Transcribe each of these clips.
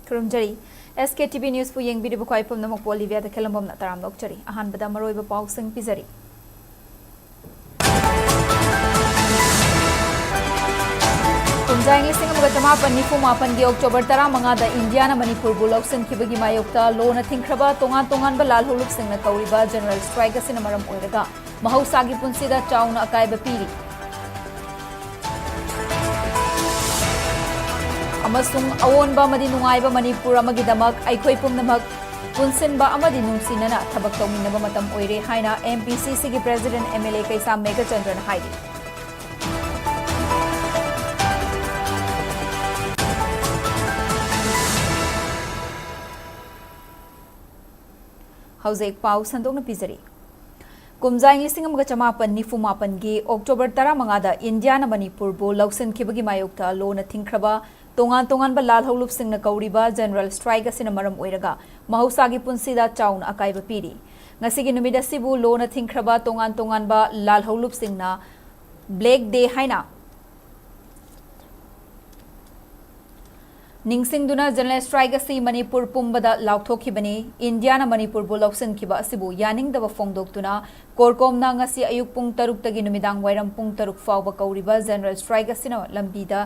Kurumjari SKTV News pu yengbidibu khwai pumnamok Bolivia da kelambom na taram nokchari ahanbada maroiba pausing pizari Kumjang lising mga tamapan ni Fumapan di October 15 da India na Manipur bulog sinkibagi mayokta lo na tingkraba tongan-tongan ba lalhuluk sing na kauriba general strike asina maram oiraga mahausagi punsida chaw na akaiba piri amasung awon ba madi nungaiba Manipur amagidamak aikhoi pumnamak punsinba amadi nungsinana thabak tawminaba matam oire haina MPCC gi president MLA kaisa Mega Chandran haidi Hausek pau sandong na pizari. Kumjang lising mga chamapan ni Fumapan gi October 15 da India na Manipur bo lausen kibagi mayokta lo na tingkraba tongan-tongan ba lalhulup sing na kauriba general strike asina maram oiraga mahausagi punsida chawn akaiba piri. Ngasigi numida sibu lo na tingkraba tongan-tongan ba lalhulup sing na Black Day haina Ningsingduna general strike asi Manipur pumbada laukthokibani India na Manipur bo lausen kiba asibu yaningdaba fongdoktuna korkomna ngasi ayuk pung 3 tagi numidang wairam pung 3 fawba kauriba general strike asina lambida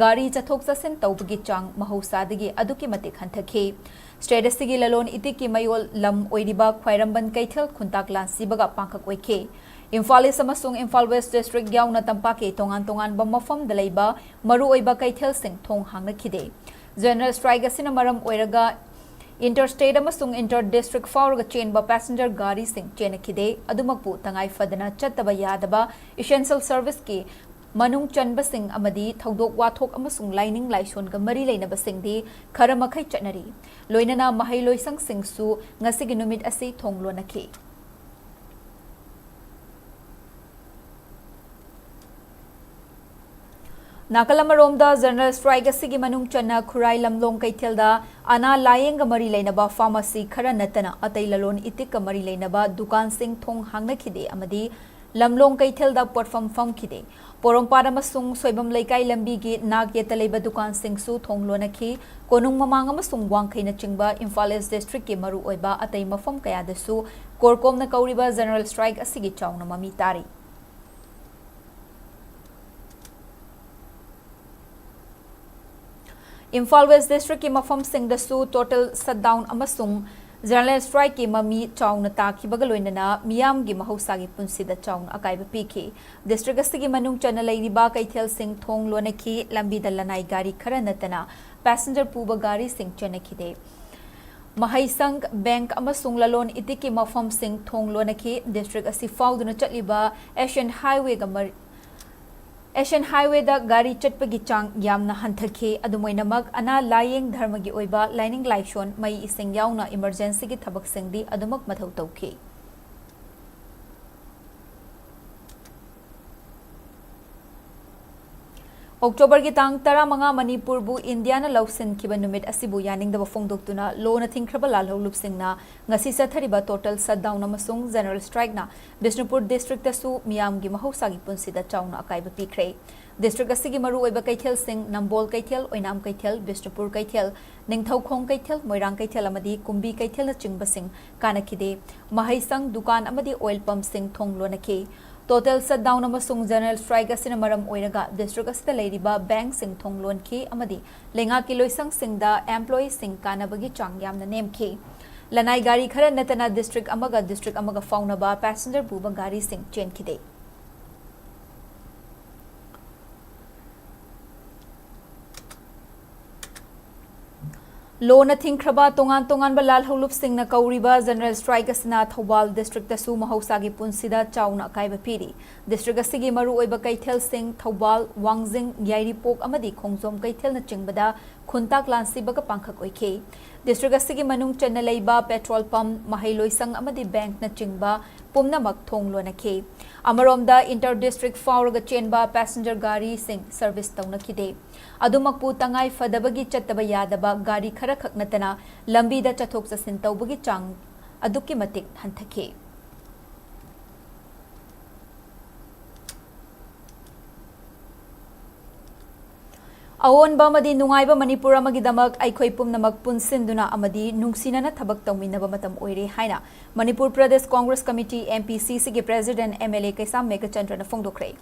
gari chathok chasen tawbagi chang mahausadagi aduki matik hanthakhe state asigi lalon itiki mayol lam oiriba khwairamban kaithel khuntak lan sibaga pangkhak oikhe Imphal amasung Imphal West District yauna tampake tongan-tongan ba mafam dalaiba maru oiba kaithel sing thong hangna khide General strike asina maram oiraga interstate amasung inter-district fauraga chainba passenger gari sing chenakhide adumakpu tangai fadana chattaba yadaba essential service ki manung chanba sing amadi thaudok wathok amasung lining laison ga mari leinaba singdi kharamakhai chatnari loinana mahai loisang singsu ngasigi numit asi thonglo nakhi Nakalamaromda general strike asigi manung channa khurai lamlong kaithelda ana layeng mari leinaba pharmacy khara natana atai lalon itik mari leinaba dukan sing thong hangna khide amadi lamlong kaithelda platform fam khide porompara masung soibam laikai lambi gi nag yetaleba dukan sing su thong lonakhi konung mamang amasung wangkhaina chingba Imphal East district ki maru oiba atai mafam kaya dasu korkomna kauriba general strike asigi chawna mami tari Imphal West District ki mafam sing dasu total shutdown amasung general strike ki mami chawna takhibaga loinana miyam gi mahausagi punsida chawna akaiba pikhi district asigi manung chana leiriba kaithel sing thong lonakhi lambi dalanai gari khara natana passenger puba gari sing chenakhide Mahaisang Bank amasung lalon itiki mafam sing thong lonakhi district asi fauduna chatliba Asian Highway da gari chatpagi chang yamna hanthakhe adumoinamak ana layeng dharmagi oiba lining laishon mai ising yauna emergency gi thabak singdi adumak mathau tawkhe October ki tang 15 Manipur bu India na lausen kiba numit asibu yaning da fongdoktuna lo na thingkraba lalholup singna ngasi sathariba total shutdown amasung general strike na Bishnupur district tasu miyam gi mahausagi punsida chawna akaiba pikre district asigi maru oiba kaithel sing Nambol kaithel Oinam kaithel Bishnupur kaithel Ningthaukhong kaithel Moirang kaithel amadi Kumbi kaithel na chingba sing kanakhide mahaisang dukan amadi oil pump sing thonglo nakhe Total shutdown amasung general strike asina maram oiraga district asita leiriba bank sing thonglon ki amadi lenga kiloisang singda employee sing kanabagi chang yamna nemki lanai gari khara natana district amaga faunaba passenger buba gari sing chen khide Lona thingkraba tongan ba lalholup sing na kauriba general strike asina Thobal district tasu mahausagi punsida chawna kaiba piri district asigi maru oiba kaithel sing Thobal Wangjing Yairipok amadi Khongsom kaithel na chingbada khuntak lansi baga pangkhak oikhe district asigi manung channa leiba petrol pump mahailoisang amadi bank na chingba pumnamak thonglo nakhe amaromda inter district fauraga chenba passenger gari sing service tawna khide adumakpu tangai fadabagi chattaba yadaba gari khara khaknatana lambi da chathok chasin tawbagi chang aduki matik hanthakhe Aon ba madi nungay ba Manipur amagidamak aikhoy pumnamak punsinduna amadi nungsinana thabak tawminaba matam oire haina Manipur Pradesh Congress Committee MPCC ge President MLA Kaisam Megachandra na fongdokre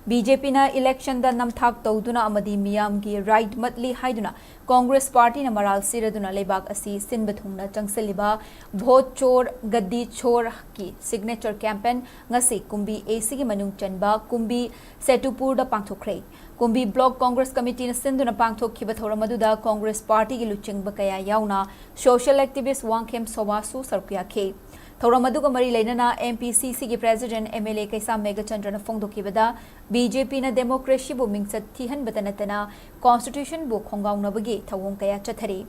BJP na election da namthak tawduna amadi miyam gi right matli haiduna Congress Party na maral siraduna lebak asi sinbathungna changseliba vote chor gaddi chor ki signature campaign ngasi kumbi AC gi manung chanba kumbi Setupur da pangthokre Kumbi Block Congress Committee na sinduna pangthokhiba thoramaduda Congress Party gi luchingba kaya yauna social activist Wangkhem Sowasu sarkuya ke thoramaduga mari leinana MPCC gi President MLA Kaisam Megachandra na fongdokhibada BJP na democracy bu mingsat thihan batanatana constitution bu khongaunabagi thawong kaya chathari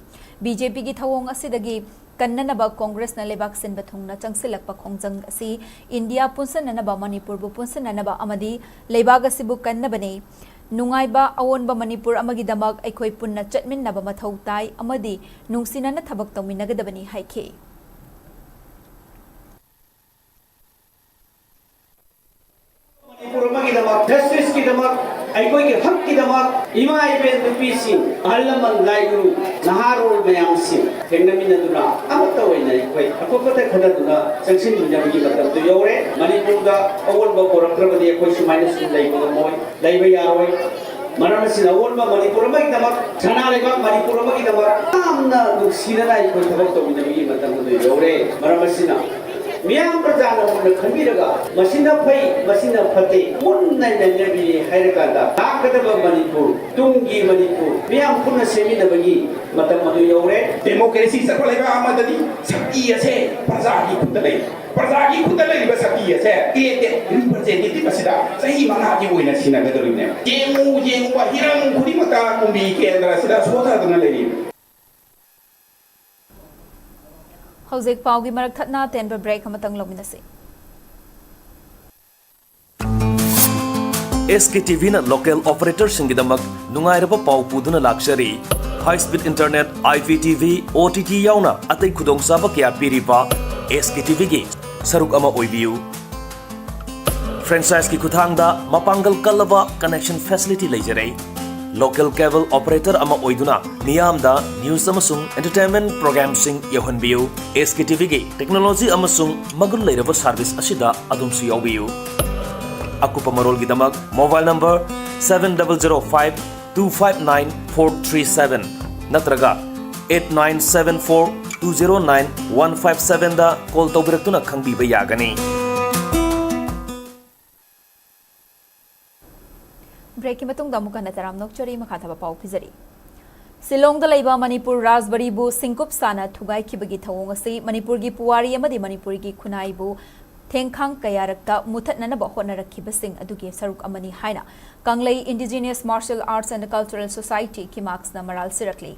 BJP gi thawong asidagi kannanaba Congress na lebak sin bathungna changsilakpa khongjang asi India punsananaba Manipur bu punsananaba amadi lebak asibu kannabane Nungaiba awonba Manipur amagidamak aikhoy punna chatminnaba mathau tai amadi nungsinana thabak tawminagadabani haike Manipur amagidamak justice kidamak aikhoy ke hak kidamak ima iben dupisi allaman laiguru naharul mayamsi thengnaminaduna amata oina aikhoy akopata khadaduna changsin dunjabagi matamdu yore Manipur da awonba korakrabadi aikhoy sumaina sun laibo moy laiba yaroi Maramasina awonba Manipur amagidamak chana lebak Manipur amagidamak amna nuksina aikhoy thabak tawminabagi matamdu yore maramasina Miyam Prajana Muna Kamiraga, Masina Pai, Masina Pate, Munna Nabi Hairagada, Akadaba Manipur, Tungi Manipur, Miyam Puna Semina Bagi, Matamadu Yore, Democracy Sakolega Amadadi, Sakia say, Pazaki Putalay, Pazaki Putalay, Sakia say, elected representative Asida, Sahi Manaki Wina Sinagadurina, Jemu, Hiram, Kurimata, Kumbi, Kendra Sida, Swata Dunalay. Hauzik paugi marak thatna tenber break hamatang lominasi SKTV na local operator singidamak nungairaba pau puduna lakshari high speed internet IPTV OTT yauna atai khudong saba kya piriba SKTV gi saruk ama oibiu franchise ki kuthangda mapangal kalaba connection facility leijare local cable operator ama oiduna miyamda news amasung entertainment program sing yohanbiu SKTV gi technology amasung magul leiraba service asida adumsu yawiu akupa marol gi damak mobile number 7005259437 natraga 8974209157 da call tawbiratuna khangbiba yagani Breaking matung damuka nataram nokchari makhathaba pau phizari Silong da laiba Manipur Rajbari bu Sktv'S sana thugai khibagi thawong asi Manipur gi puwari amadi Manipur gi khunai bu thengkhang kayarakta muthatnana ba honarakibasing adugi saruk amani haina Kanglei Indigenous Martial Arts and Cultural Society KIMACS na maral sirakli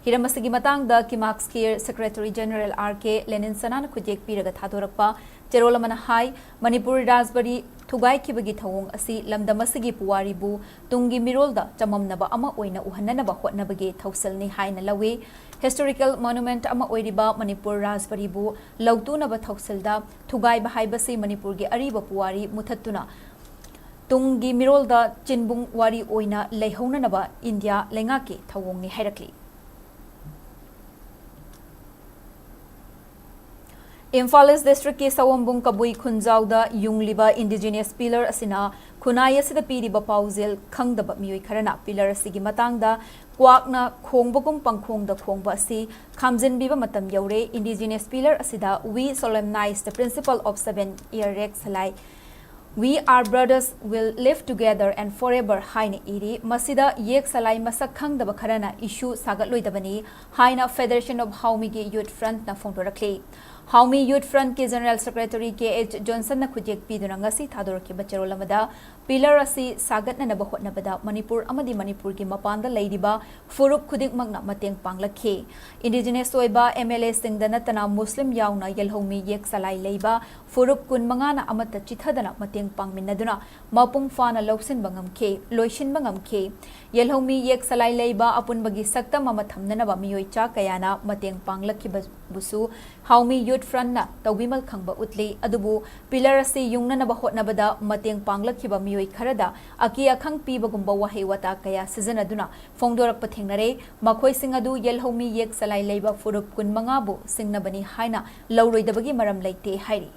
Hiramasigi matang da KIMACS ki Secretary General RK Lenin Sanan khujek piraga thadorakpa Cherolamana hai Manipur Rajbari thugai khibagi thawong asi lamdamasigi puwari bu tungi mirolda chamamnaba ama oina uhannaba hotnabagi thausalni haina lawi historical monument ama oiriba Manipur Rajbari bu lautunaba thausalda thugai bahaibasi Manipur gi ariba puwari muthattuna tungi mirolda chinbung wari oina leihaunanaba India lengaki thawongni hairakli Imphal district ke Sawambung Kabui Khunjauda Yungliba indigenous pillar asina khunai asida piriba pauzil khangdaba mioi kharana pillar asigi matangda kwakna khongbagum pangkhongda khongba asi khamjinbiba matam yaure indigenous pillar asida we solemnize the principle of 7-year Rex Salai We are brothers will live together and forever haina iri masida yek salai masak khangdaba kharana issue sagatloidabani haina Federation of Haomee ge Youth Front na phongdorakli Haomee Youth Front ke General Secretary KH Johnson na khujek piduna ngasi thadorki bacherolamada pillar asi sagatna na bahotnabada Manipur amadi Manipur gi mapanda leiriba furup khudik magna mateng panglakhe indigenous oiba MLA singda natana Muslim yauna Haomee yek salai leiba furup kun mangana amata chithadana mateng pangminaduna mapung fana lawsin bangamkhe loishin bangamkhe Haomee yek salai leiba apun bagi sakta mama thamnana ba miyoi cha kayana mateng panglakhi busu Haomee youth front तौबीमल खंब उतली अदुबु pillar असि युंगननब होटनबदा मतेंग पांगलखिबा मियोय खरदा अकी अखंग पीबगुंबा वहे वता कया सिजनदुना फोंदोरकप थेंगनरे मखोयसिंग अदु येलहोमी येक सलाई लेबा फुरुप कुनमंगाबु सिंगनबनी हाइना लौरोइदबगी मरम लेते हाइरी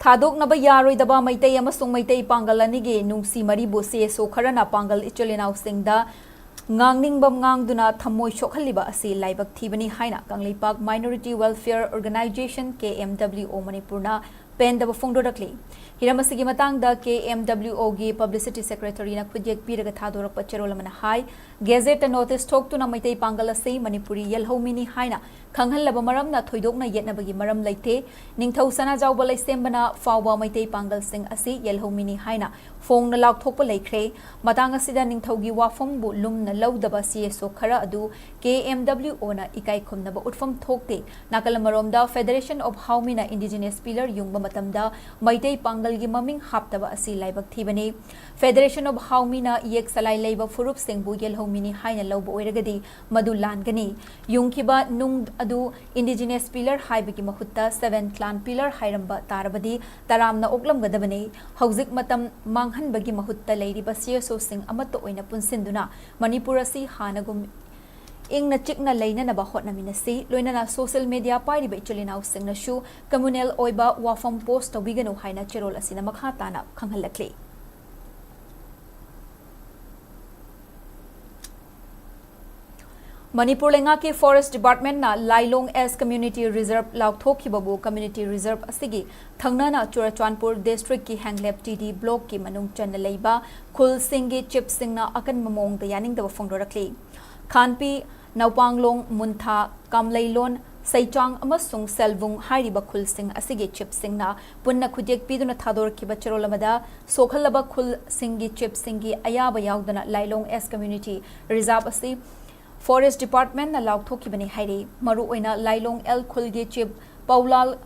थादोकनबा यारोइदबा Meitei अमसुंग Meitei Pongal अनिगे नुंसी मरीबु सेसो Kharna Pongal इचोलेनाव सिंगदा ngangningबम ngang thamoi shokhalliba asi laibak thibani haina Kangleipak Minority Welfare Organization KMWO Manipurna pendaba phongdorakli hiramasigi matangda KMWO gi Publicity Secretary na khudjek piraga thadorak pacherolamana hai gazette notice thoktuna maitai pangal ase Manipuri yelhomini haina khanghallaba maramna thoidokna yetnabagi maram leite ningthau sana jawba leisembana fawba maitai pangal sing asi yelhomini haina phongna lakthokpa leikhre matang asida ningthaugi wafambu lumna lawdaba CSO khara adu KMWO na ikai khumnaba utfam thokte nakalamaromda Federation of Haomee na indigenous pillar yungba matamda maitai pangal gi maming haptaba asi laibak thibani Federation of Haomee na yek salai leiba furup singbu yelhomini haina lawba oiragadi madu langani yungkiba nung adu indigenous pillar haibagi mahutta 7 clan pillar hairamba tarabadi taramna oklam gadabani hauzik matam manghanbagi mahutta leiriba CSO sing amato oina punsinduna Manipur asi hanagum ingna chikna leina na bahot na minasi loina na social media pairi ba ichulinaw sing na shu communal oiba wafam post tawigano haina cherol asina makhata na khanghalakli Manipur lenga ke Forest Department na Lailong S Community Reserve laukthokhibabu Community Reserve asigi thangna na Churachandpur District ki Hanglep TD Block ki manung channa leiba khul singi chip singna akan mamong da yaning da phongdorakli Khanpi Naupanglong Muntha Kamleilon Saichang amasung Selvung hairiba khul sing asigi chip singna punna khujek piduna thador ki bacharolamada sokhalaba khul singi chip singi ayaba yaudana Lailong S Community Reserve asi Forest Department na laukthokibani hairi maru oina Lailong L khulgi chip Paulal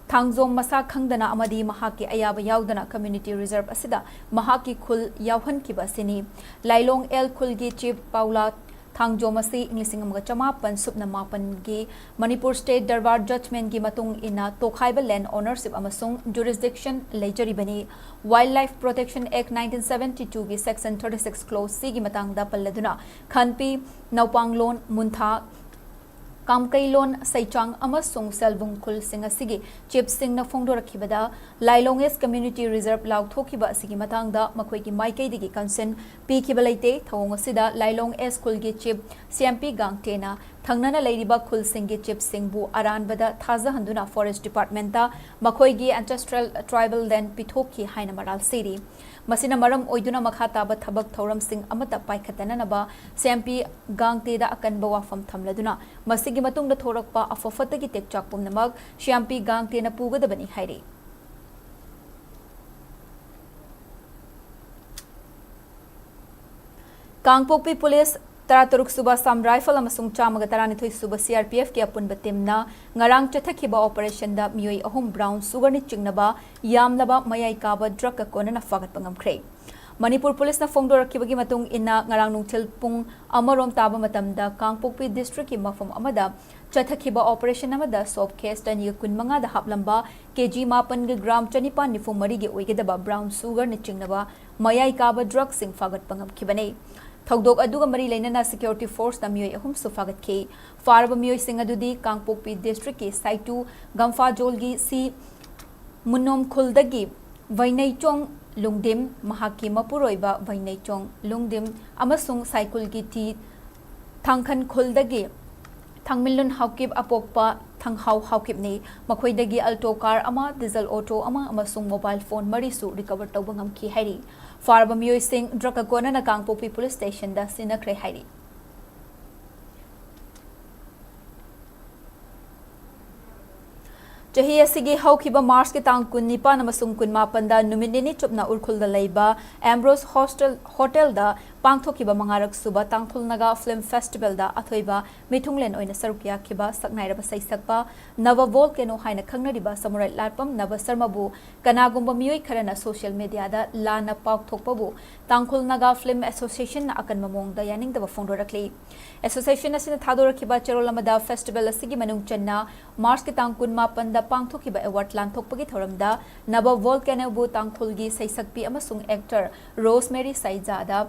Thangzom masa khangdana amadi mahaki ayaba yaudana Community Reserve asida mahaki khul yauhan kiba sini Lailong L khulgi chip Paula Thangjom asi Englishing amga chamapan supna mapan gi Manipur State Darbar Judgment gi matung ina tokhaiba land ownership amasung jurisdiction lejari bani Wildlife Protection Act 1972 gi section 36 clause C gi matangda palladuna Khanpi Naupanglon Muntha Kamkailon Saichang amasung Selvung khul sing asigi chip sing na phongdorakhibada Lailong S Community Reserve laukthokiba asigi matangda makhoi gi maikai digi consent pi khibalaite thawong asida Lailong S khulgi chip CMP gangtena thangnana leiriba khul singgi chip singbu aranbada thaza handuna Forest Department ta makhoi gi ancestral tribal land pithoki haina maral siri masina maram oiduna makha taba thabak thoram sing amata paikhatana naba CMP gangte da akanba wafam thamladuna masigi matungda thorakpa afofatagi tekchak pumnamak CMP gangte na pugadabani hairi Kangpokpi Police Taraturuk Suba Sam Rifle amasung chamaga taranithoi suba CRPF ki apunba timna ngarang chathakiba operation da mioi ahum brown sugar ni chingnaba yamlaba mayai kaba drug ka kona na fagat pangamkhre Manipur Police na phongdorakibagi matung ina ngarang nungthil pung amarom taba matamda Kangpokpi District ki mafam amada chathakiba operation amada sob case tan yakun manga da haplamba kg mapan ge gram chanipan nifu mari ge oigedaba brown sugar ni chingnaba mayai kaba drug sing fagat pangamkhibane Thogdok aduga mari lainana security force na miyoy ahum sufagat ke faraba miyoy sing adudi Kangpokpi District ki saitu Gamfa Jolgi si Munom Khuldagi Vainaichong Lungdim mahaki mapuroiba Vainaichong Lungdim amasung cycle gi ti Thangkhan Khuldagi Thangmilun Haukip apokpa Thanghau Haukip ni makhoidagi alto car ama diesel auto ama amasung mobile phone marisu recover tawbangam ki hairi Farba miyoy sing drug agona na Kangpokpi Police Station da sinakre hairi Chahi asigi haukiba Mars ki tang kun nipa namasung kun mapanda numinini chupna urkhulda leiba Ambrose Hotel da pangthokiba mangarak suba tangthulnaga Film Festival da athoiba mithunglen oina sarukya khiba saknairaba saisakpa Naba volcano haina khangnariba samurai larpam Naba sarmabu kanagumba miyoi kharana social media da lana pakthokpabu tangthulnaga Film Association na akan mamong da yaningdaba phongdorakli Association asina thadorakhiba cherolamada festival asigi manung channa Mars ki tang kun mapanda pangthokiba award lanthokpagi thoramda Naba volcano bu tangthulgi saisakpi amasung actor Rosemary Saizada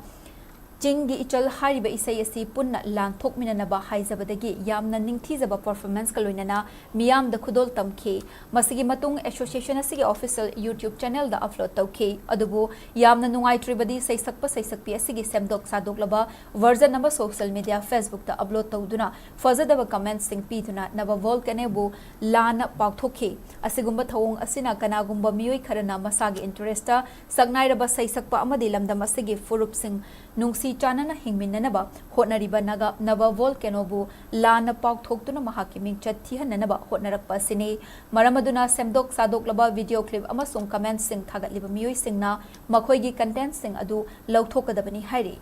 Jingi ichal hariba isai asi punna lanthok minanaba haizabadagi yamna ningthizaba performance kaloinana miyam da khudol tamkhe masigi matung association asigi official YouTube channel da upload tawkhe adubu yamna nungai tribadi saisakpi asigi semdok sadoklaba version number social media Facebook da upload tawduna fazadaba comments sing piduna Naba volcano bu lana pakthokhe asigumba thawong asina kanagumba miyoi kharana masagi interesta sagnairaba saisakpa amadi lamdam asigi furup sing nungsi chanana hingminanaba hotnariba Naba volcano bu lana pakthoktuna mahaki mingchat thihananaba hotnarakpa sini maramaduna semdok sadoklaba video clip amasung comment sing thagatliba miyoi singna makhoigi content sing adu lauthokadabani hairi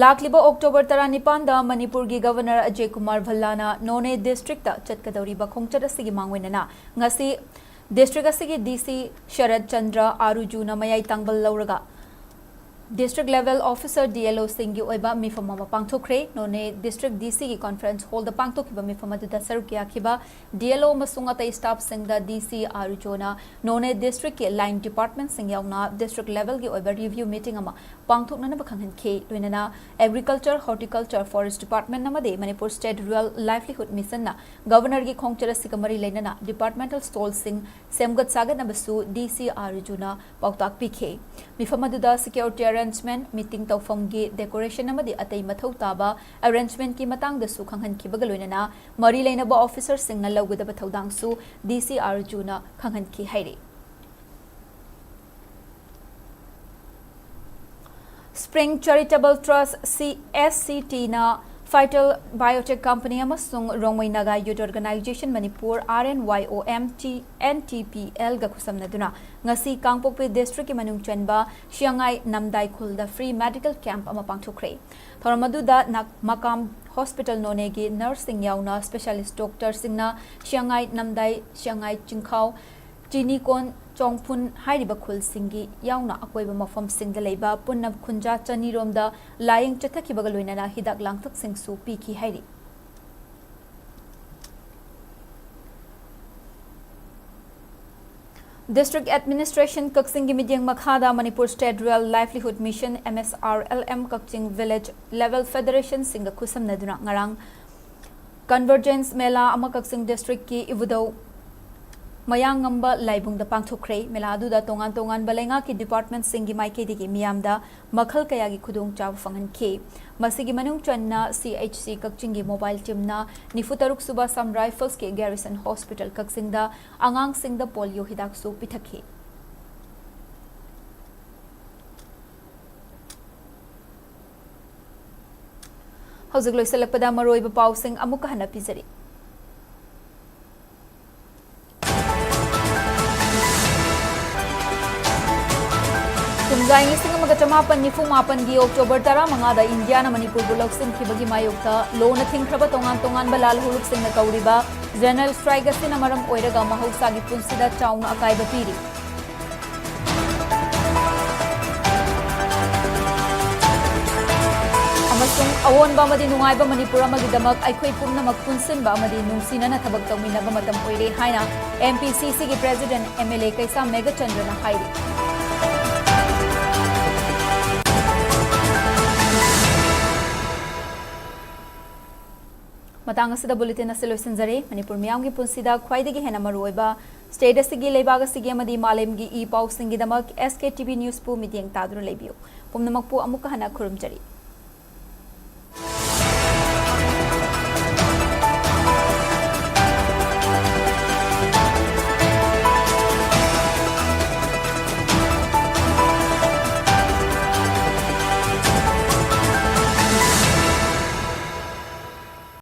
Lakliba October 19 da Manipur gi Governor Ajay Kumar Bhallana None district ta chatkadawriba khongchat asigi mangwenana ngasi District asigi DC Sharad Chandra Arujuna mayai tangbal lauraga District level officer DLO Singh oiba mifama pangthokre none District DC ki conference hall da pangthokiba mifama da sarukya khiba DLO masunga ta staff sing da DC Arujuna none district ki line department sing yauna district level ki oiba review meeting ama pangthokna ba khanghan khe loinana agriculture horticulture forest department namade Manipur state rural livelihood mission na governor gi khongchara sikamari leinana departmental stall sing semgat sagat nabasu DC Arujuna pautak pikhe mifama da security arrangement meeting tawfamgi decoration amadi atai mathau taba arrangement ki matang da su khanghan ki bagaloinana mari leinaba officer singna lawgudaba thodang su DC Arjuna khanghan ki hairi Spring Charitable Trust CSCT na Vital Biotech Company amasung Rongwei Naga Youth Organization Manipur RNYOMT NTPL ga khusamnaduna ngasi Kangpokpi district ki manung chanba Siangai Namdai khulda free medical camp ama pangthokre thoramadu da makam hospital none gi nursing yauna specialist doctor singna Siangai Namdai Siangai Chingkhau Chinikon Chongphun hairiba khul singi yauna akoiba mafam singda leiba punna khunja chani romda laying chathaki bagaloinana hidak langthak singsu piki hairi District Administration Kakching gi midyang makhada Manipur State Rural Livelihood Mission MSRLM Kakching Village Level Federation singa khusam naduna ngarang Convergence Mela ama Kakching District ki ivudo Mayangamba Laibung da pangthokre meladu da tongan balenga ki department singi maike digi miyamda makhal kaya gi khudung chaw fangan ke masigi manung channa CHC Kakching gi mobile team na nifutaruk suba sam rifles ke garrison hospital Kakching da angang sing da polio hidak su pithakhe hauzik loisalakpada maroiba pausing amuka hana pizari Kumzai singa magachamapan ni fumapan gi October 10 da India na Manipur bulok sin khibagi mayokta lo na thingkraba tongan balal huluk sing na kauriba general strike asina maram oiraga mahausa gi punsida chauna akaiba piri amasung awon ba madi nungai ba Manipur amagi damak aikhoi pumna makpunsin ba madi nungsina na thabak tawminaba matam oire haina MPCC gi president MLA kaisa Mega Chandra na hairi Matang asida bulletin asilo sinjare Manipur miyam gi punsida khwaidagi hena maruiba state asigi leibaga sigi amadi malem gi e pau singi damak SKTV news pu midyang tadru leibiu pumnamak pu amuka hana khurumjari